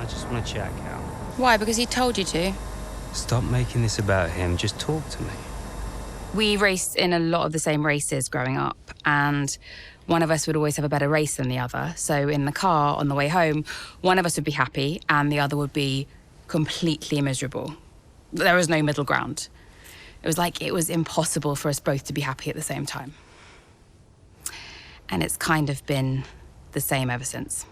just want to chat, Cal. Why? Because he told you to? Stop making this about him. Just talk to me. We raced in a lot of the same races growing up, and one of us would always have a better race than the other. So in the car on the way home, one of us would be happy and the other would be completely miserable. There was no middle ground. It was like it was impossible for us both to be happy at the same time. And it's kind of been the same ever since.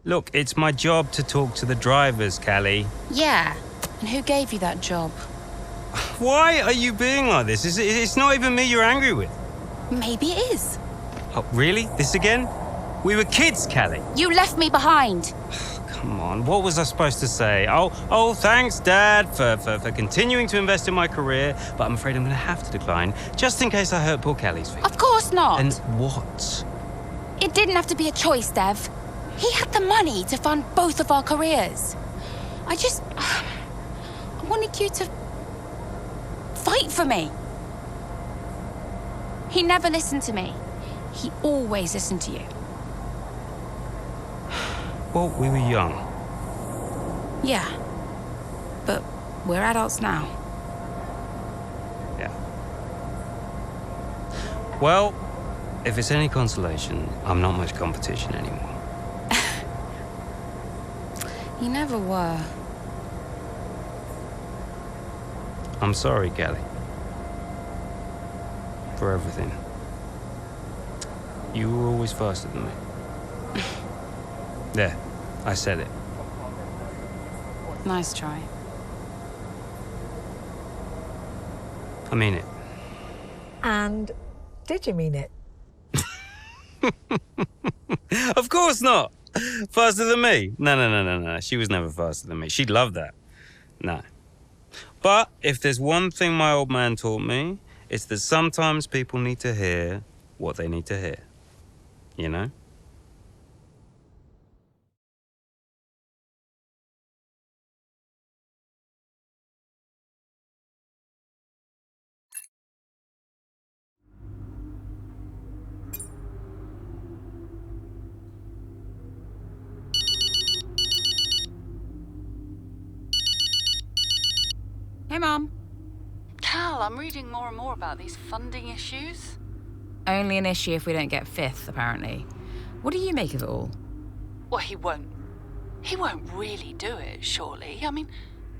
Look, it's my job to talk to the drivers, Callie. Yeah, and who gave you that job? Why are you being like this? It's not even me you're angry with. Maybe it is. Oh, really? This again? We were kids, Callie. You left me behind. Come on, what was I supposed to say? Oh, thanks, Dad, for continuing to invest in my career, but I'm afraid I'm going to have to decline, just in case I hurt poor Callie's feelings. Of course not. And what? It didn't have to be a choice, Dev. He had the money to fund both of our careers. I wanted you to fight for me. He never listened to me. He always listened to you. Well, we were young. Yeah, but we're adults now. Yeah. Well, if it's any consolation, I'm not much competition anymore. You never were. I'm sorry, Callie. For everything. You were always faster than me. There, I said it. Nice try. I mean it. And did you mean it? Of course not! Faster than me? No. She was never faster than me. She'd love that. No. But if there's one thing my old man taught me, it's that sometimes people need to hear what they need to hear. You know? Hey, Mom. Cal, I'm reading more and more about these funding issues. Only an issue if we don't get fifth, apparently. What do you make of it all? Well, he won't really do it, surely. I mean,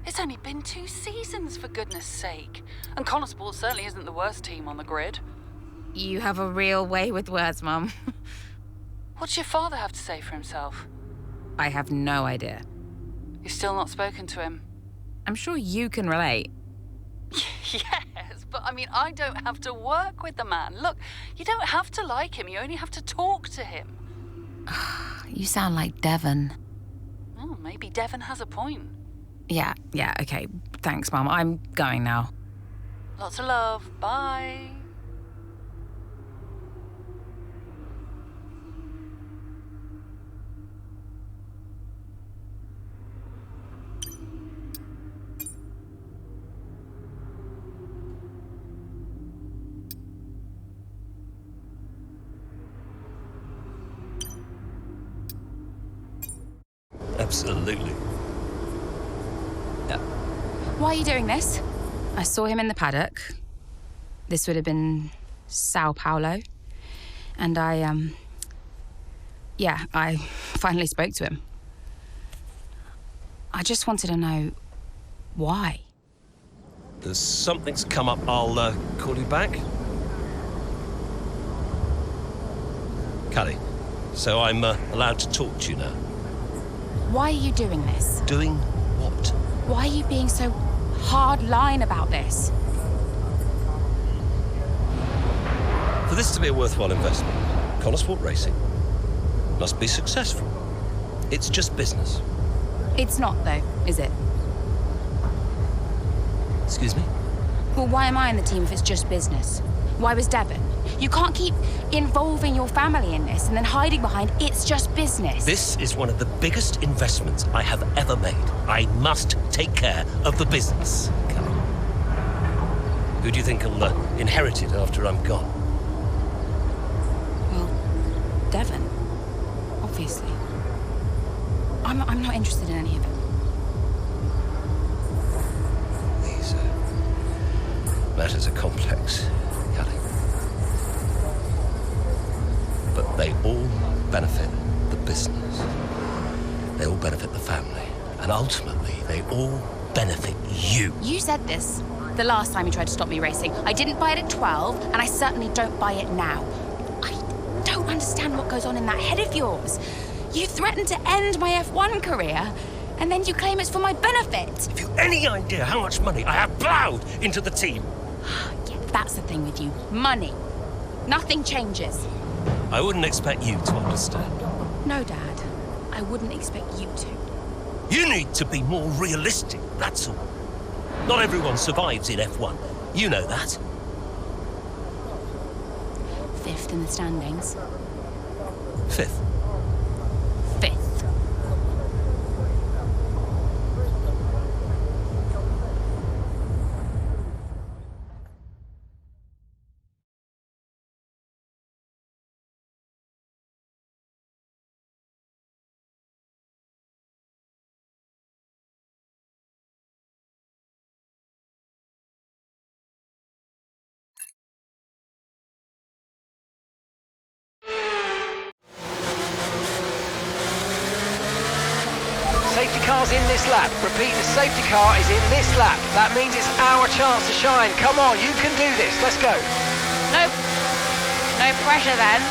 it's only been 2 seasons, for goodness sake. And Konnersport certainly isn't the worst team on the grid. You have a real way with words, Mum. What's your father have to say for himself? I have no idea. You've still not spoken to him? I'm sure you can relate. Yes, but I mean, I don't have to work with the man. Look, you don't have to like him, you only have to talk to him. You sound like Devon. Oh, maybe Devon has a point. Yeah, okay. Thanks, Mum. I'm going now. Lots of love. Bye. Absolutely. Yeah. Why are you doing this? I saw him in the paddock. This would have been Sao Paolo. And I finally spoke to him. I just wanted to know why. There's something's come up. I'll call you back. Callie, so I'm allowed to talk to you now. Why are you doing this? Doing what? Why are you being so hard line about this? For this to be a worthwhile investment, Konnersport Racing must be successful. It's just business. It's not, though, is it? Excuse me? Well, why am I in the team if it's just business? Why was Devon? You can't keep involving your family in this and then hiding behind it's just business. This is one of the biggest investments I have ever made. I must take care of the business. Callie. Who do you think will inherit it after I'm gone? Well, Devon, obviously. I'm not interested in any of it. These matters are complex, Kelly. But they all benefit the business. They all benefit the family. And ultimately, they all benefit you. You said this the last time you tried to stop me racing. I didn't buy it at 12, and I certainly don't buy it now. I don't understand what goes on in that head of yours. You threatened to end my F1 career, and then you claim it's for my benefit. Have you any idea how much money I have plowed into the team? Yeah, that's the thing with you. Money. Nothing changes. I wouldn't expect you to understand. No, Dad. I wouldn't expect you to. You need to be more realistic, that's all. Not everyone survives in F1. You know that. 5th in the standings. 5th. 5th. Safety car's in this lap. Repeat, the safety car is in this lap. That means it's our chance to shine. Come on, you can do this. Let's go. No pressure then.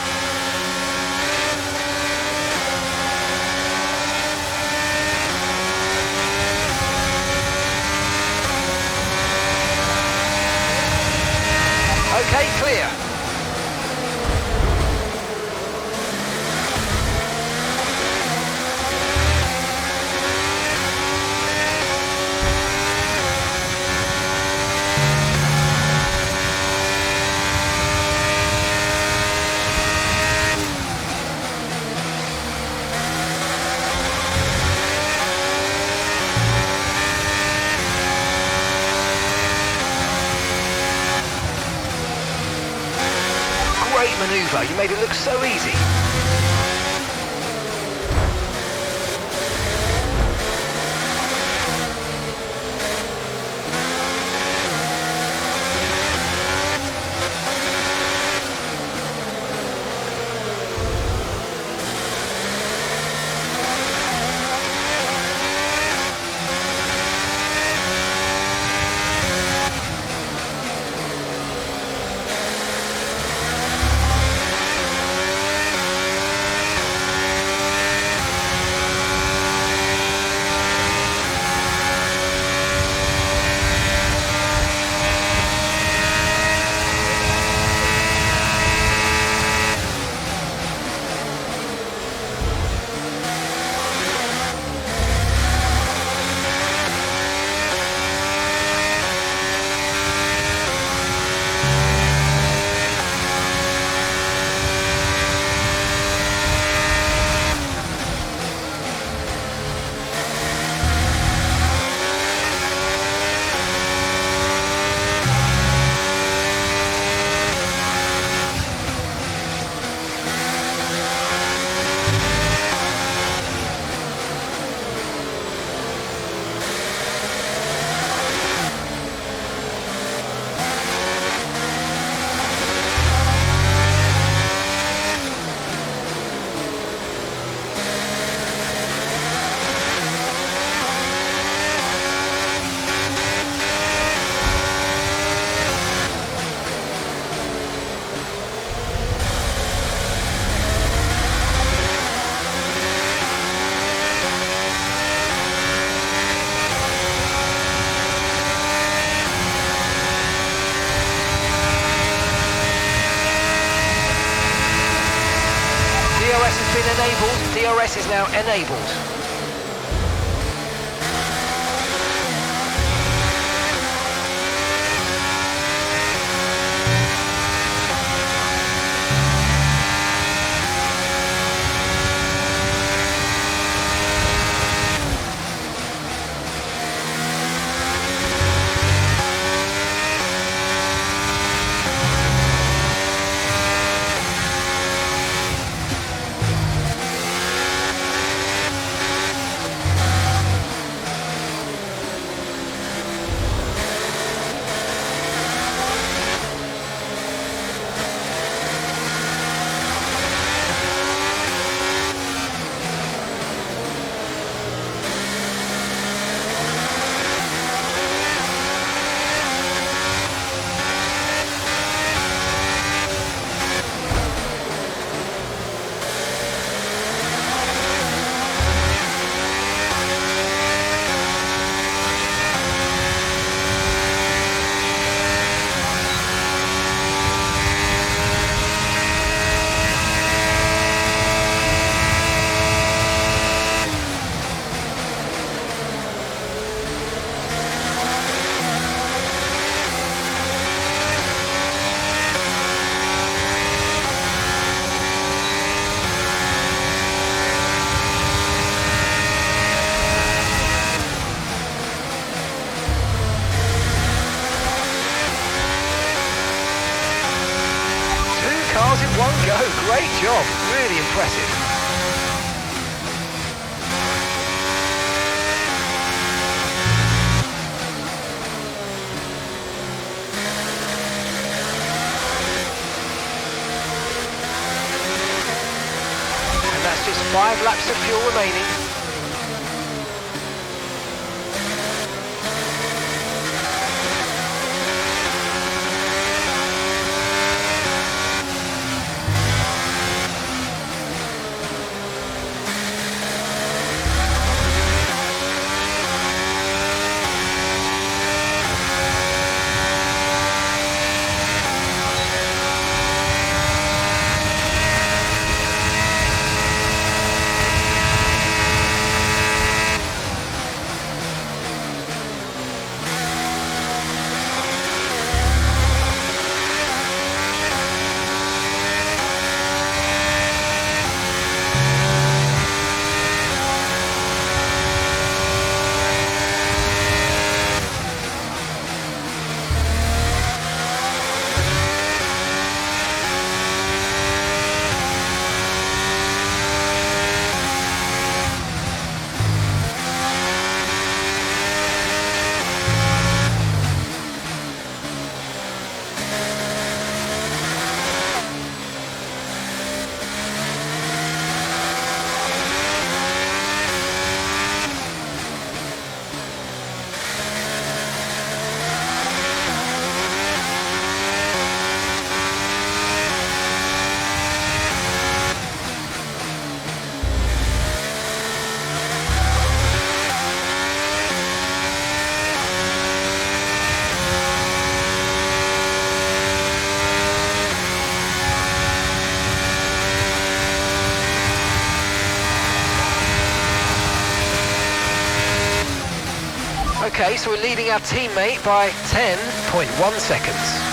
Okay, clear. Great manoeuvre. You made it look so easy. DRS has been enabled. DRS is now enabled. cars in one go. Great job. Really impressive. And that's just 5 laps of fuel remaining. Okay, so we're leading our teammate by 10.1 seconds.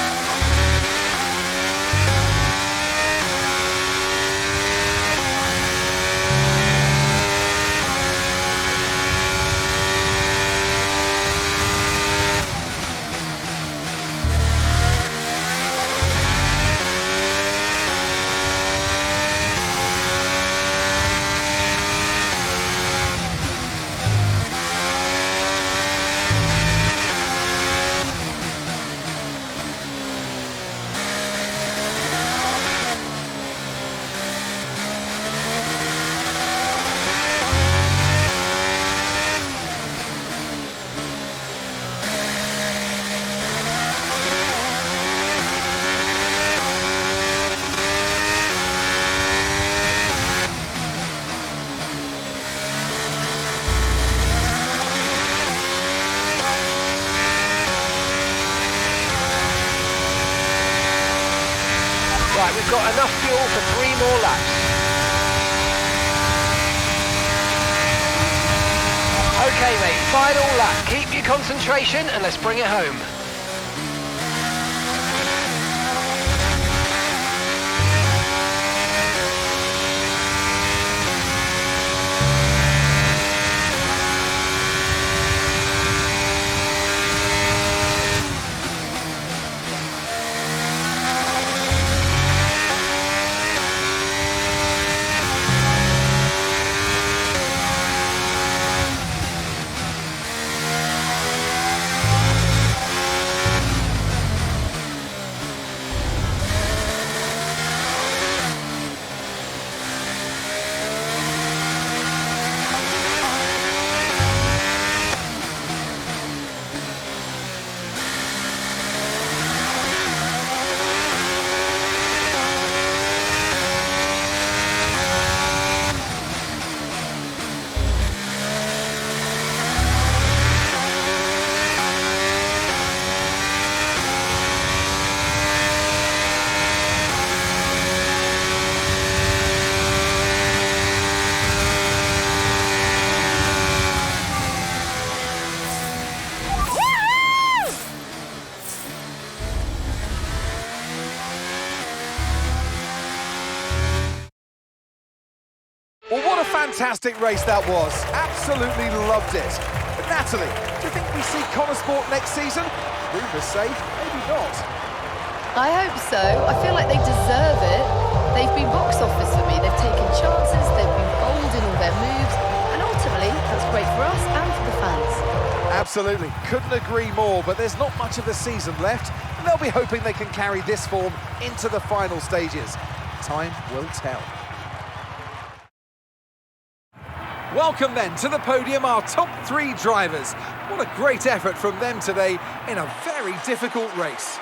Right, we've got enough fuel for 3 more laps. Okay, mate, final lap. Keep your concentration and let's bring it home. Well, what a fantastic race that was. Absolutely loved it. But Natalie, do you think we see Konnersport next season? Rumours say maybe not. I hope so. I feel like they deserve it. They've been box office for me. They've taken chances, they've been bold in all their moves, and ultimately, that's great for us and for the fans. Absolutely, couldn't agree more, but there's not much of the season left, and they'll be hoping they can carry this form into the final stages. Time will tell. Welcome then to the podium, our top 3 drivers. What a great effort from them today in a very difficult race.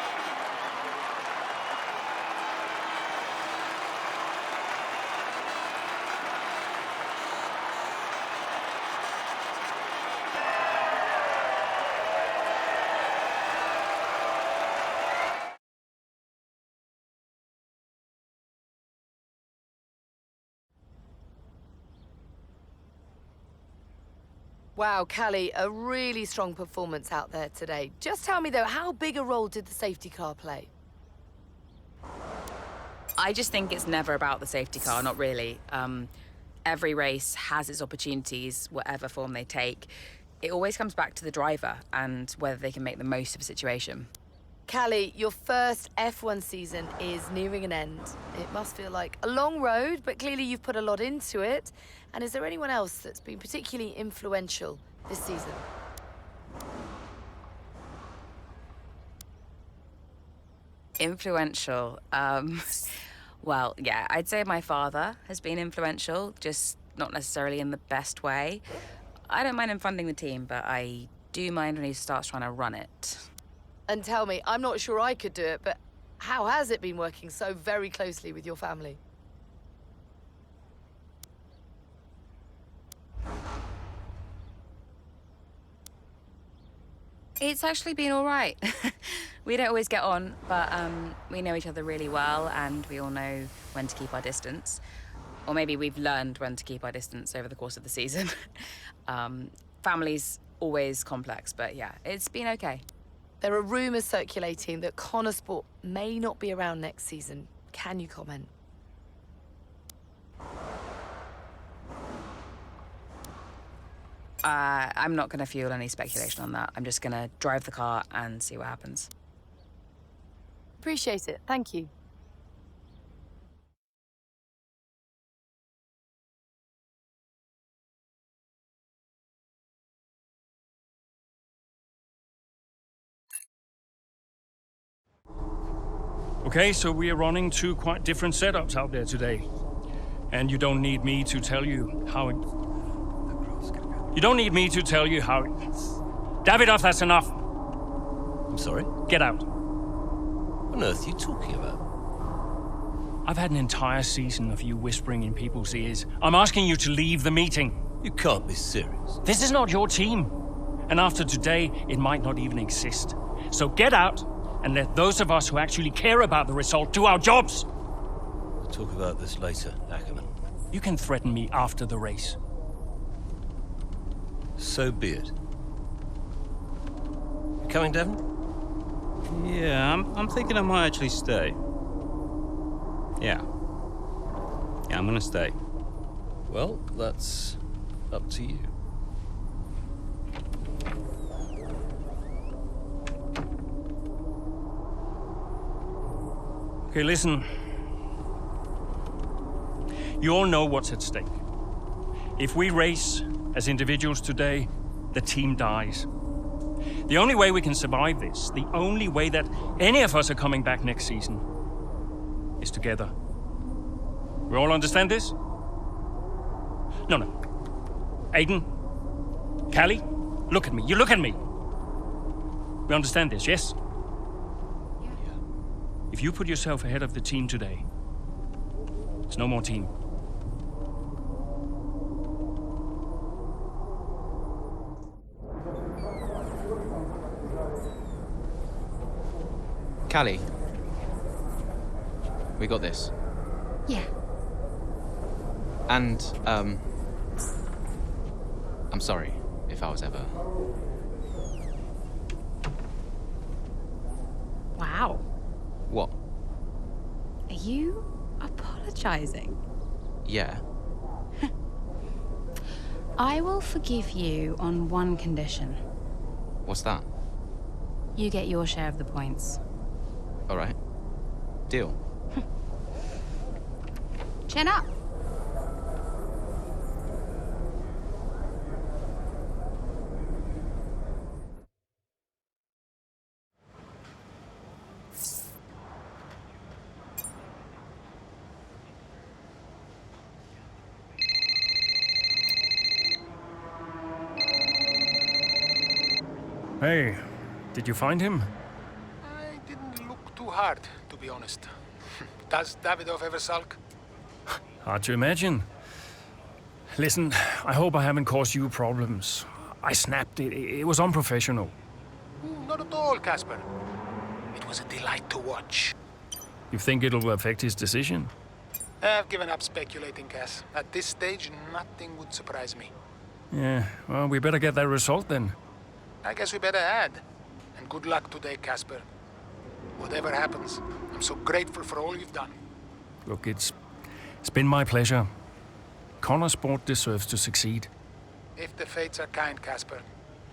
Wow, Callie, a really strong performance out there today. Just tell me, though, how big a role did the safety car play? I just think it's never about the safety car, not really. Every race has its opportunities, whatever form they take. It always comes back to the driver and whether they can make the most of a situation. Callie, your first F1 season is nearing an end. It must feel like a long road, but clearly you've put a lot into it. And is there anyone else that's been particularly influential this season? Influential? Well, yeah, I'd say my father has been influential, just not necessarily in the best way. I don't mind him funding the team, but I do mind when he starts trying to run it. And tell me, I'm not sure I could do it, but how has it been working so very closely with your family? It's actually been all right. We don't always get on, but we know each other really well, and we all know when to keep our distance. Or maybe we've learned when to keep our distance over the course of the season. Family's always complex, but yeah, it's been okay. There are rumours circulating that Konnersport may not be around next season. Can you comment? I'm not going to fuel any speculation on that. I'm just going to drive the car and see what happens. Appreciate it. Thank you. Okay, so we are running 2 quite different setups out there today. And you don't need me to tell you how it... You don't need me to tell you how it... Davidoff, that's enough. I'm sorry? Get out. What on earth are you talking about? I've had an entire season of you whispering in people's ears. I'm asking you to leave the meeting. You can't be serious. This is not your team. And after today, it might not even exist. So get out and let those of us who actually care about the result do our jobs. We'll talk about this later, Ackerman. You can threaten me after the race. So be it. You coming, Devon? Yeah, I'm thinking I might actually stay. Yeah, I'm gonna stay. Well, that's up to you. Okay, listen. You all know what's at stake. If we race as individuals today, the team dies. The only way we can survive this, the only way that any of us are coming back next season, is together. We all understand this? No. Aiden, Callie, look at me. You look at me. We understand this, yes? Yeah. If you put yourself ahead of the team today, there's no more team. Callie, we got this. Yeah. And, I'm sorry if I was ever... Wow. What? Are you apologizing? Yeah. I will forgive you on one condition. What's that? You get your share of the points. All right. Deal. Chin up. Hey, did you find him? I didn't look too hard, to be honest. Does Davidov ever sulk? Hard to imagine. Listen, I hope I haven't caused you problems. I snapped it. It was unprofessional. Ooh, not at all, Casper. It was a delight to watch. You think it'll affect his decision? I've given up speculating, Cass. At this stage, nothing would surprise me. Yeah, well, we better get that result then. I guess we better add. And good luck today, Casper. Whatever happens, I'm so grateful for all you've done. Look, it's been my pleasure. Konnersport deserves to succeed. If the fates are kind, Casper.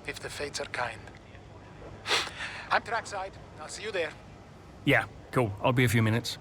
If the fates are kind. I'm trackside. I'll see you there. Yeah, cool. I'll be a few minutes.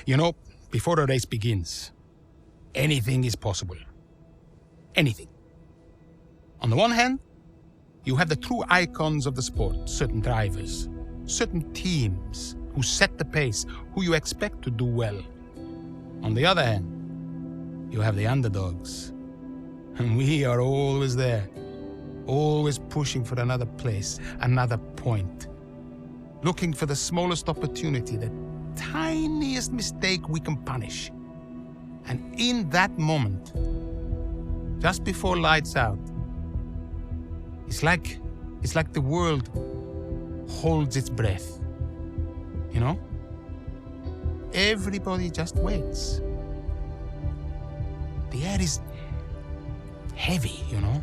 You know, before a race begins, anything is possible. Anything. On the one hand, you have the true icons of the sport, certain drivers, certain teams who set the pace, who you expect to do well. On the other hand, you have the underdogs. And we are always there, always pushing for another place, another point, looking for the smallest opportunity, the tiniest mistake we can punish. And in that moment, just before lights out, it's like the world holds its breath. You know? Everybody just waits. The air is heavy, you know?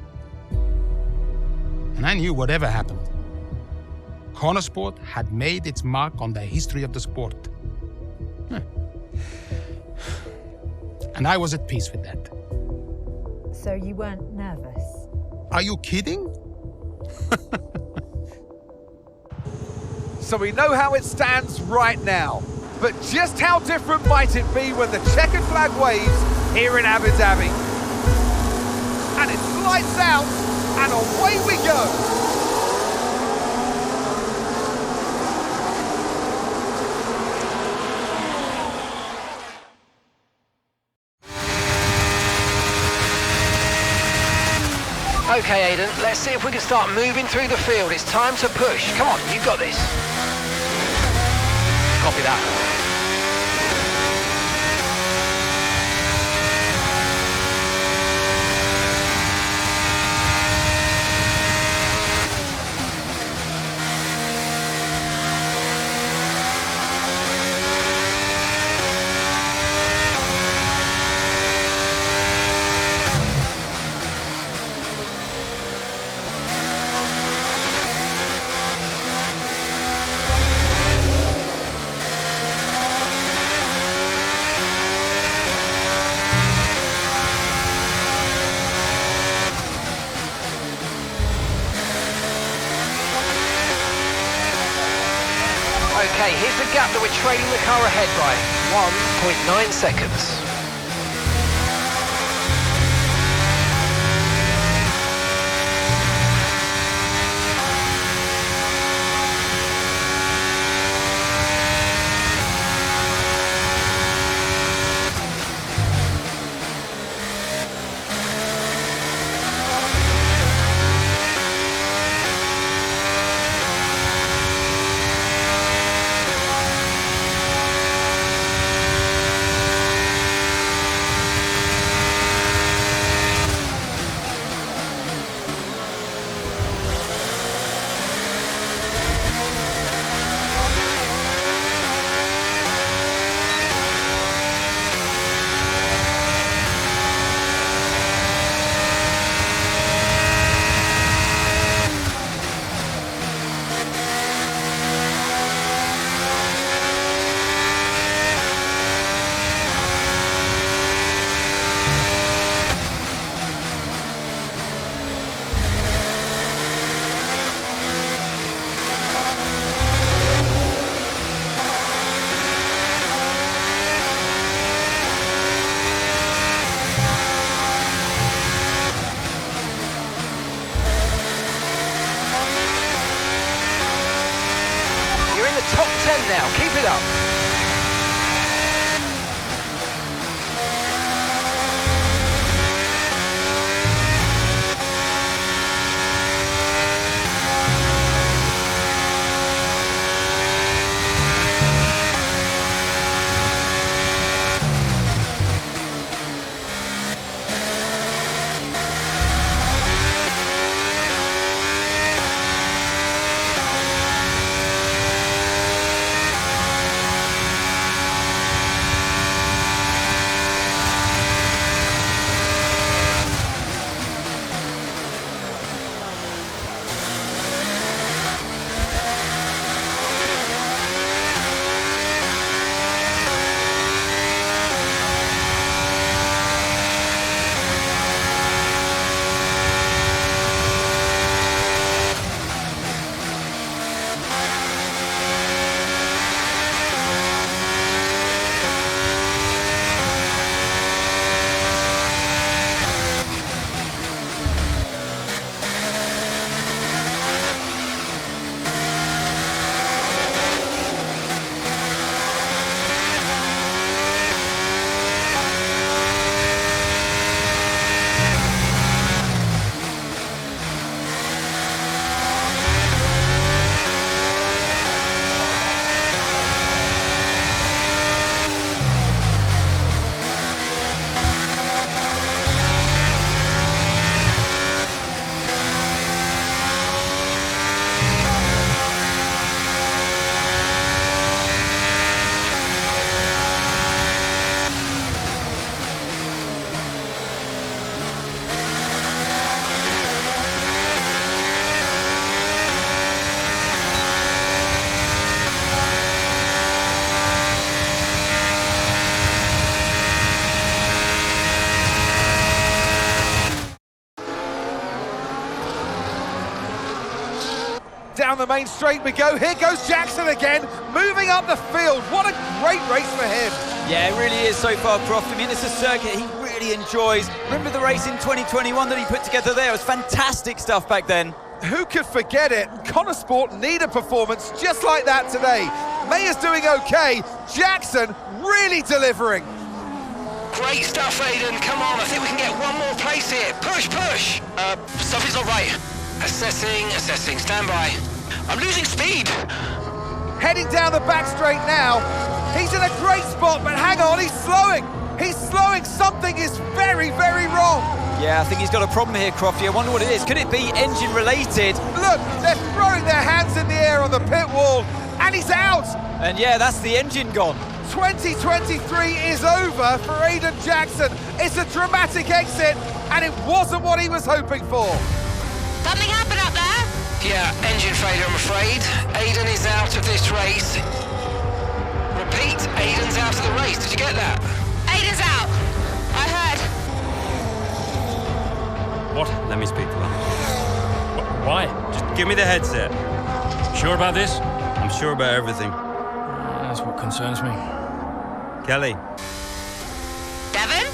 And I knew whatever happened, Konnersport had made its mark on the history of the sport. And I was at peace with that. So you weren't nervous? Are you kidding? So we know how it stands right now. But just how different might it be when the checkered flag waves here in Abu Dhabi? And it's lights out, and away we go. Okay, Aiden, let's see if we can start moving through the field. It's time to push. Come on, you got this. Copy that. Okay, here's the gap that we're trailing the car ahead by. 1.9 seconds. speed up. Down the main straight we go. Here goes Jackson again, moving up the field. What a great race for him. Yeah, it really is so far, Croft. I mean, it's a circuit he really enjoys. Remember the race in 2021 that he put together there? It was fantastic stuff back then. Who could forget it? Konnersport need a performance just like that today. Mayer's doing okay. Jackson really delivering. Great stuff, Aiden. Come on, I think we can get one more place here. Push, push. Something's not right. Assessing. Stand by. I'm losing speed. Heading down the back straight now. He's in a great spot, but hang on, he's slowing. He's slowing. Something is very, very wrong. Yeah, I think he's got a problem here, Crofty. I wonder what it is. Could it be engine related? Look, they're throwing their hands in the air on the pit wall, and he's out. And yeah, that's the engine gone. 2023 is over for Aiden Jackson. It's a dramatic exit, and it wasn't what he was hoping for. Something happened up there? Yeah, engine failure, I'm afraid. Aiden is out of this race. Repeat, Aiden's out of the race. Did you get that? Aiden's out. I heard. What? Let me speak to her. Why? Just give me the headset. Sure about this? I'm sure about everything. That's what concerns me. Kelly. Devon?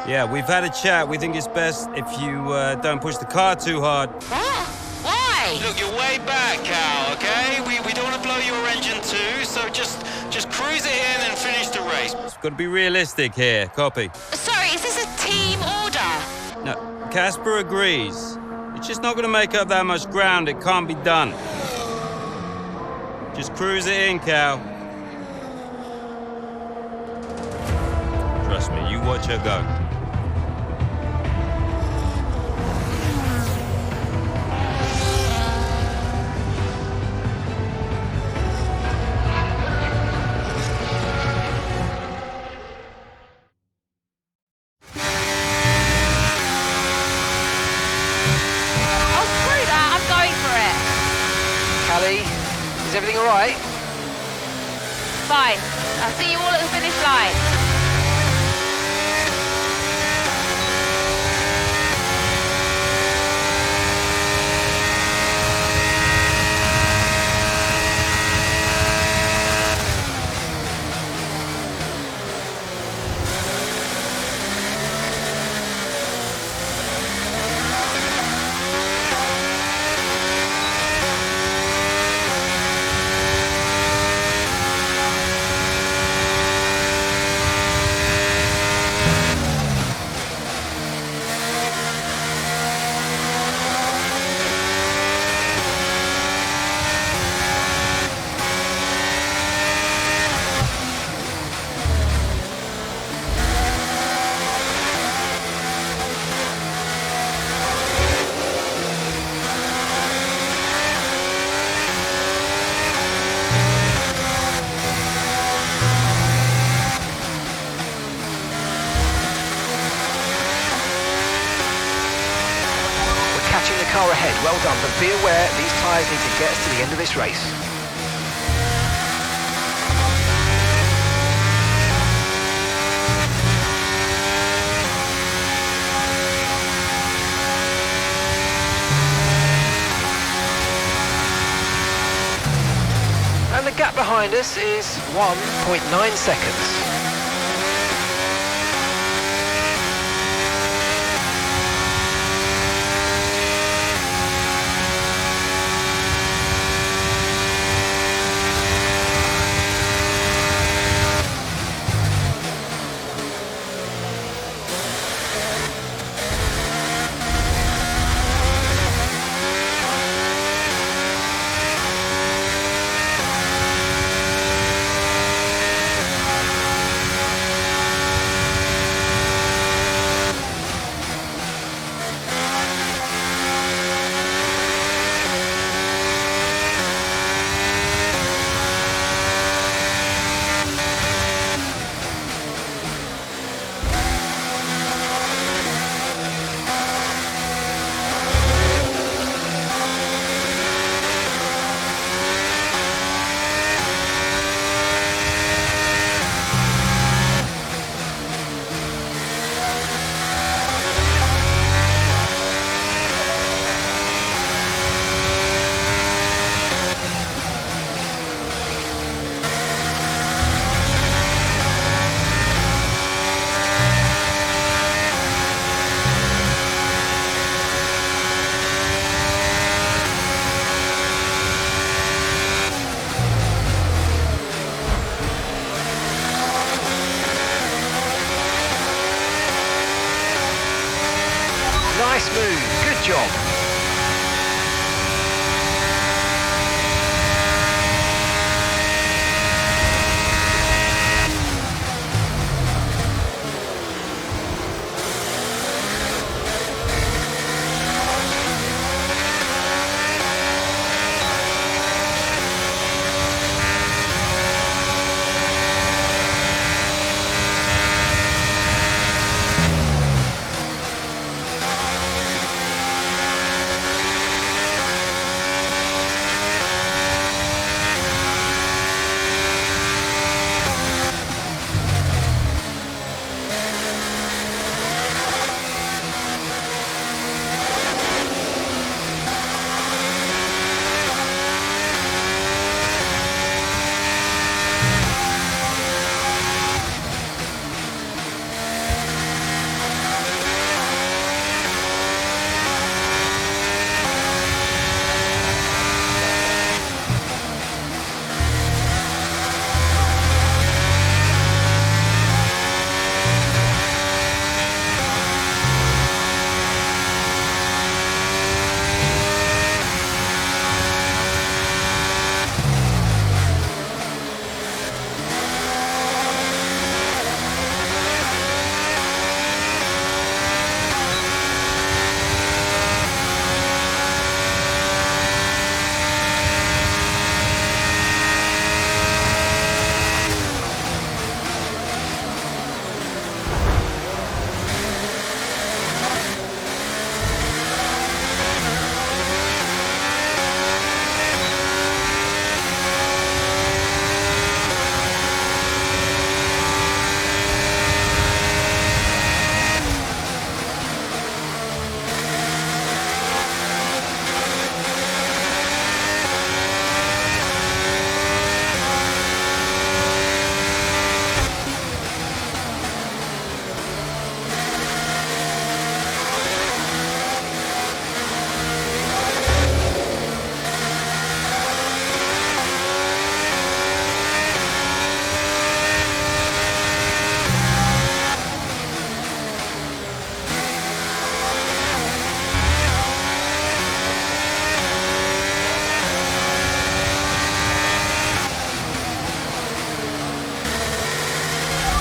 Yeah, we've had a chat. We think it's best if you don't push the car too hard. What? Why? Look, you're way back, Cal, okay? We don't want to blow your engine too, so just cruise it in and finish the race. It's got to be realistic here. Copy. Sorry, is this a team order? No, Casper agrees. It's just not going to make up that much ground. It can't be done. Just cruise it in, Cal. Trust me, you watch her go. Is everything all right? Fine. I'll see you all at the finish line. car ahead, well done, but be aware these tyres need to get us to the end of this race. And the gap behind us is 1.9 seconds. Nice move, good job.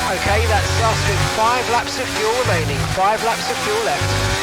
Okay, that's us with 5 laps of fuel remaining, 5 laps of fuel left.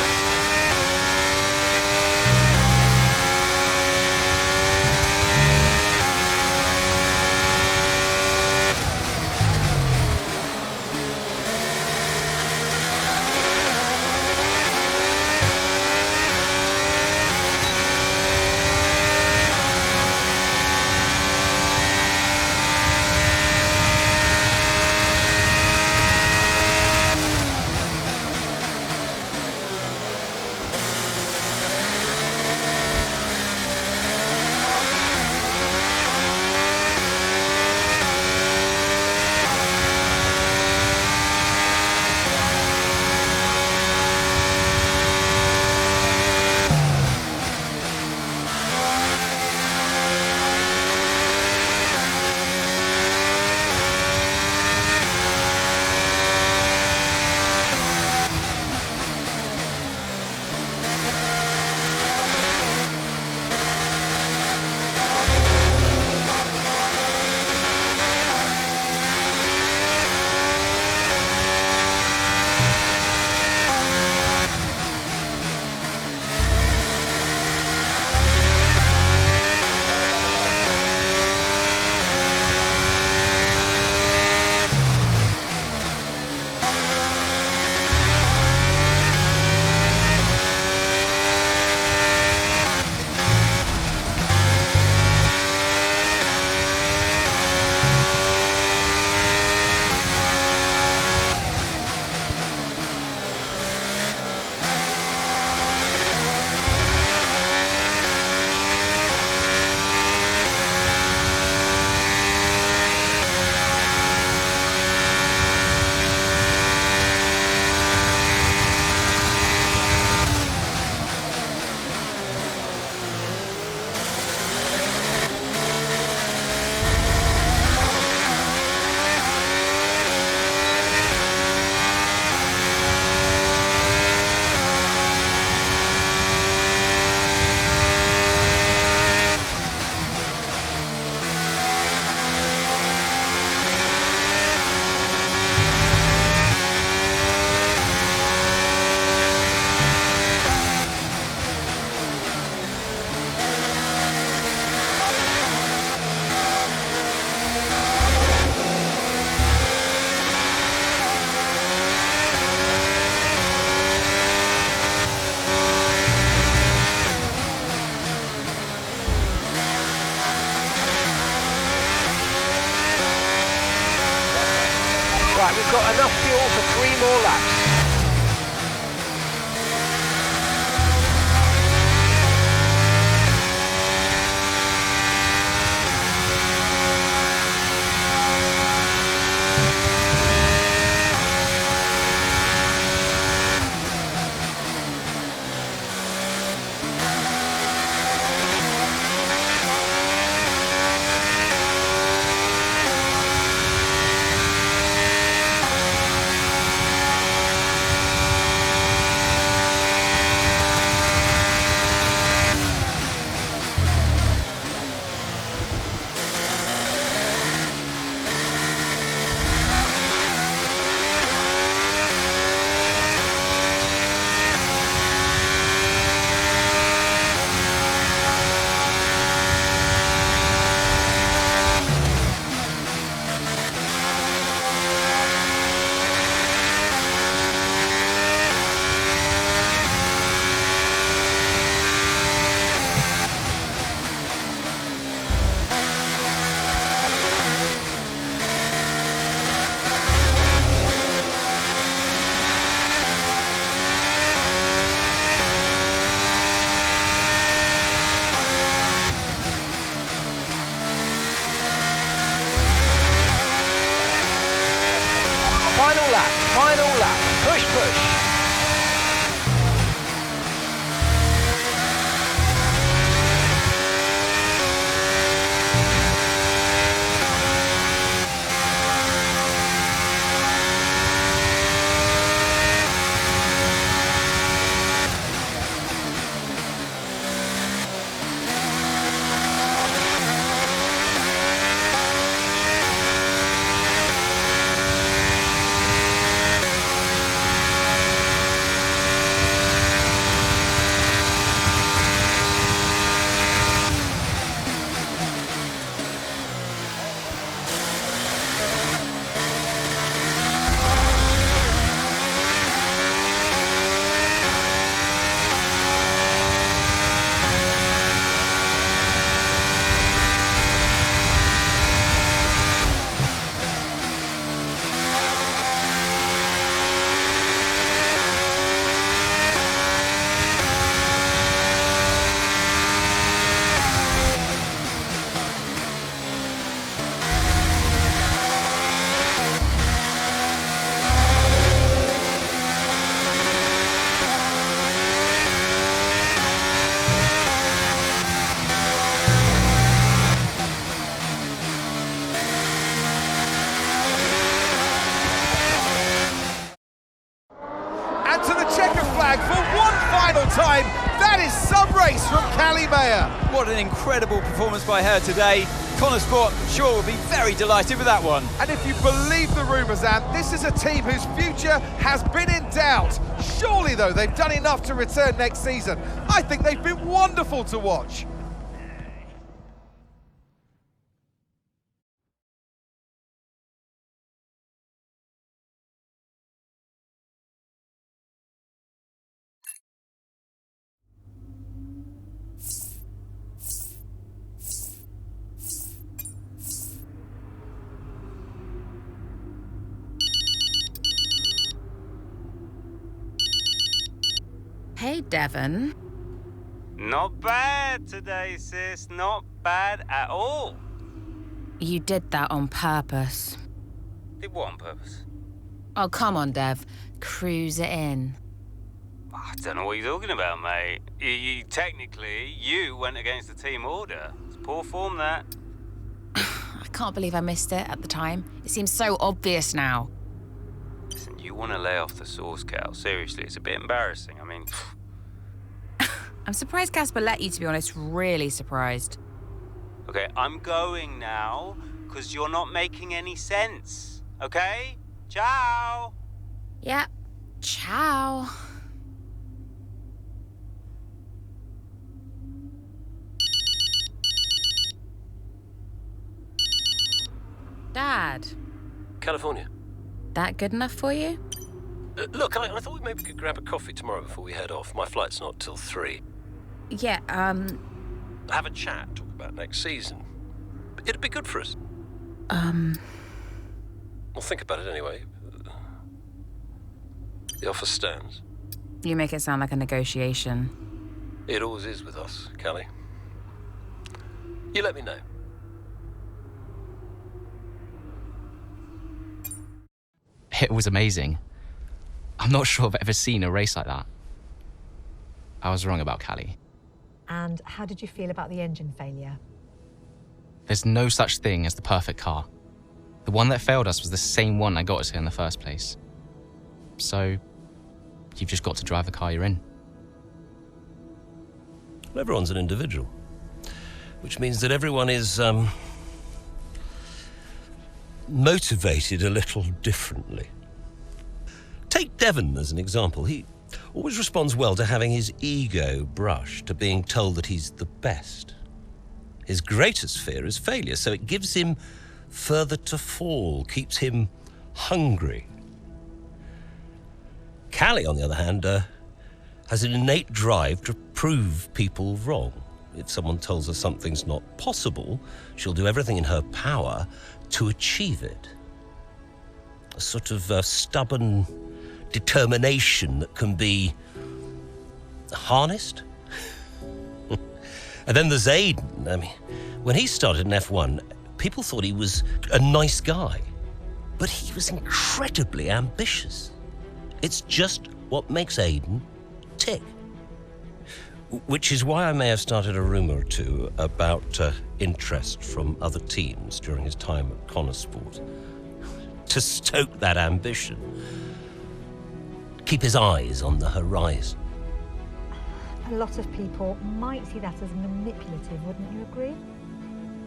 Right, we've got enough fuel for 3 more laps. Final lap, push, push. To the checker flag for one final time. That is some race from Callie Mayer. What an incredible performance by her today. Konnersport, I'm sure, will be very delighted with that one. And if you believe the rumours, Anne, this is a team whose future has been in doubt. Surely, though, they've done enough to return next season. I think they've been wonderful to watch. Hey, Devon. Not bad today, sis. Not bad at all. You did that on purpose. Did what on purpose? Oh, come on, Dev. Cruise it in. I don't know what you're talking about, mate. Technically, you went against the team order. It's poor form, that. I can't believe I missed it at the time. It seems so obvious now. Listen, you want to lay off the sauce, Cal. Seriously, it's a bit embarrassing. I mean... I'm surprised Casper let you, to be honest. Really surprised. Okay, I'm going now, because you're not making any sense. Okay? Ciao! Yeah. Ciao. Dad. California. That good enough for you? Look, I thought maybe we could grab a coffee tomorrow before we head off. My flight's not till 3. Yeah, Have a chat, talk about next season. It'd be good for us. Well, think about it anyway. The offer stands. You make it sound like a negotiation. It always is with us, Callie. You let me know. It was amazing. I'm not sure I've ever seen a race like that. I was wrong about Callie. And how did you feel about the engine failure? There's no such thing as the perfect car. The one that failed us was the same one that got us here in the first place. So, you've just got to drive the car you're in. Everyone's an individual, which means that everyone is motivated a little differently. Take Devon as an example. He always responds well to having his ego brushed, to being told that he's the best. His greatest fear is failure, so it gives him further to fall, keeps him hungry. Callie, on the other hand, has an innate drive to prove people wrong. If someone tells her something's not possible, she'll do everything in her power to achieve it. A sort of stubborn determination that can be harnessed. And then there's Aiden. I mean, when he started in F1, people thought he was a nice guy, but he was incredibly ambitious. It's just what makes Aiden tick. Which is why I may have started a rumour or two about interest from other teams during his time at Konnersport. To stoke that ambition. Keep his eyes on the horizon. A lot of people might see that as manipulative, wouldn't you agree?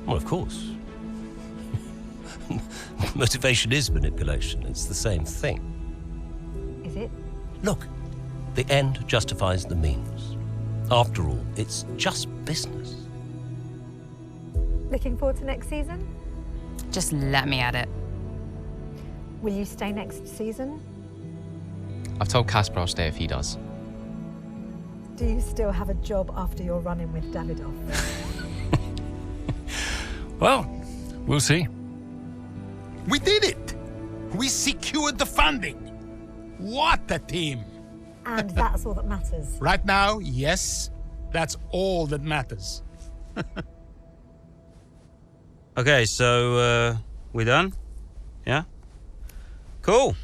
Well, of course. Motivation is manipulation. It's the same thing. Is it? Look, the end justifies the means. After all, it's just business. Looking forward to next season? Just let me at it. Will you stay next season? I've told Casper I'll stay if he does. Do you still have a job after your run-in with Davidoff? Well, we'll see. We did it! We secured the funding! What a team! And that's all that matters. Right now, yes, that's all that matters. Okay, so we done? Yeah? Cool.